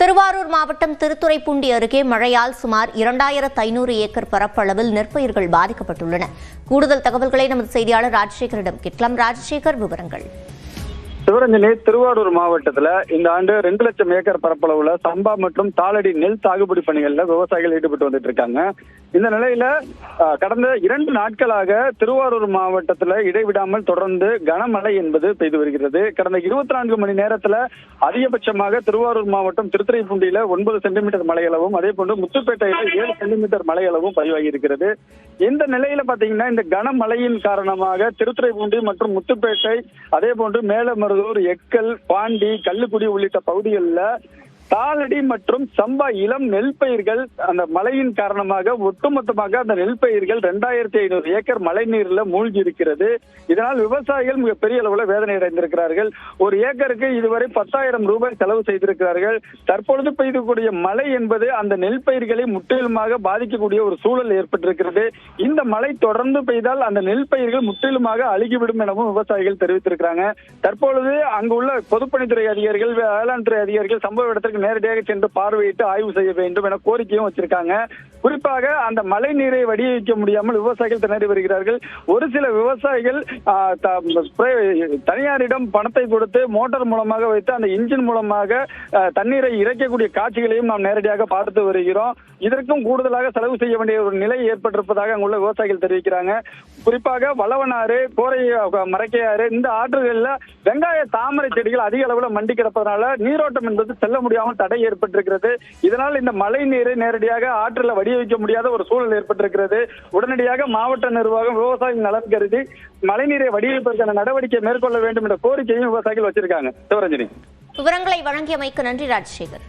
திருவாரூர் மாவட்டம் திருத்துறைப்பூண்டி அருகே மழையால் சுமார் 2500 ஏக்கர் பரப்பளவில் நெற்பயிர்கள் பாதிக்கப்பட்டுள்ளன. கூடுதல் தகவல்களை நமது செய்தியாளர் ராஜசேகரிடம் கேட்கலாம். ராஜசேகர், விவரங்கள். சிவரஞ்சனி, திருவாரூர் மாவட்டத்தில் இந்த ஆண்டு 2 லட்சம் ஏக்கர் பரப்பளவுல சம்பா மற்றும் தாளடி நெல் சாகுபடி பணிகளில் விவசாயிகள் ஈடுபட்டு வந்துட்டு இருக்காங்க. இந்த நிலையில கடந்த 2 நாட்களாக திருவாரூர் மாவட்டத்தில் இடைவிடாமல் தொடர்ந்து கனமழை என்பது பெய்து வருகிறது. கடந்த 24 மணி நேரத்தில் அதிகபட்சமாக திருவாரூர் மாவட்டம் திருத்துறைப்பூண்டியில 9 சென்டிமீட்டர் மழையளவும், அதே போன்று முத்துப்பேட்டையில 7 சென்டிமீட்டர் மழையளவும் பதிவாகி இருக்கிறது. இந்த நிலையில பாத்தீங்கன்னா இந்த கனமழையின் காரணமாக திருத்துறைப்பூண்டி மற்றும் முத்துப்பேட்டை, அதே போன்று மேலமருதூர், எக்கல், பாண்டி, கல்லுக்குடி உள்ளிட்ட பகுதிகளில் தாளடி மற்றும் சம்பா இளம் நெல் பயிர்கள் அந்த மழையின் காரணமாக ஒட்டுமொத்தமாக அந்த நெல் பயிர்கள் 2500 ஏக்கர் மழை நீர்ல மூழ்கி இருக்கிறது. இதனால் விவசாயிகள் மிகப்பெரிய அளவுல வேதனை அடைந்திருக்கிறார்கள். ஒரு ஏக்கருக்கு இதுவரை 10,000 ரூபாய் செலவு செய்திருக்கிறார்கள். தற்பொழுது பெய்யக்கூடிய மழை என்பது அந்த நெல் பயிர்களை முற்றிலுமாக பாதிக்கக்கூடிய ஒரு சூழல் ஏற்பட்டிருக்கிறது. இந்த மழை தொடர்ந்து பெய்தால் அந்த நெல் பயிர்கள் முற்றிலுமாக அழுகிவிடும் எனவும் விவசாயிகள் தெரிவித்திருக்கிறாங்க. தற்பொழுது அங்குள்ள பொதுப்பணித்துறை அதிகாரிகள், வேளாண் துறை அதிகாரிகள் சம்பவ இடத்திற்கு நேரடியாக சென்று பார்வையிட்டு ஆய்வு செய்ய வேண்டும் என கோரிக்கையும் வச்சிருக்காங்க. குறிப்பாக அந்த மழை நீரை வடிய முடியாமல் விவசாயிகள் திணறி வருகிறார்கள். ஒரு சில விவசாயிகள் தனியாரிடம் பணத்தை கொடுத்து மோட்டார் மூலமாக வைத்து அந்த இன்ஜின் மூலமாக தண்ணீரை இறைக்கக்கூடிய காட்சிகளையும் நாம் நேரடியாக பார்த்து வருகிறோம். இதற்கும் கூடுதலாக செலவு செய்ய வேண்டிய ஒரு நிலை ஏற்பட்டிருப்பதாக அங்குள்ள விவசாயிகள் தெரிவிக்கிறாங்க. குறிப்பாக வளவனாறு, கோரை மரக்கையாறு, இந்த ஆற்றுகளில் வெங்காய தாமரை செடிகள் அதிக அளவில் மண்டி கிடப்பதனால நீரோட்டம் என்பது செல்ல முடியாமல் தடை ஏற்பட்டிருக்கிறது. இதனால் இந்த மழை நீரை நேரடியாக ஆற்றில் வடிய வைக்க முடியாத ஒரு சூழல் ஏற்பட்டிருக்கிறது. உடனடியாக மாவட்ட நிர்வாகம் விவசாயிகள் நலன் கருதி மழைநீரை வடிவமைப்பதற்கான நடவடிக்கை மேற்கொள்ள வேண்டும் என்ற கோரிக்கையும் விவசாயிகள் வச்சிருக்காங்க. சிவரஞ்சனி, விவரங்களை வழங்கியமைக்கு நன்றி ராஜசேகர்.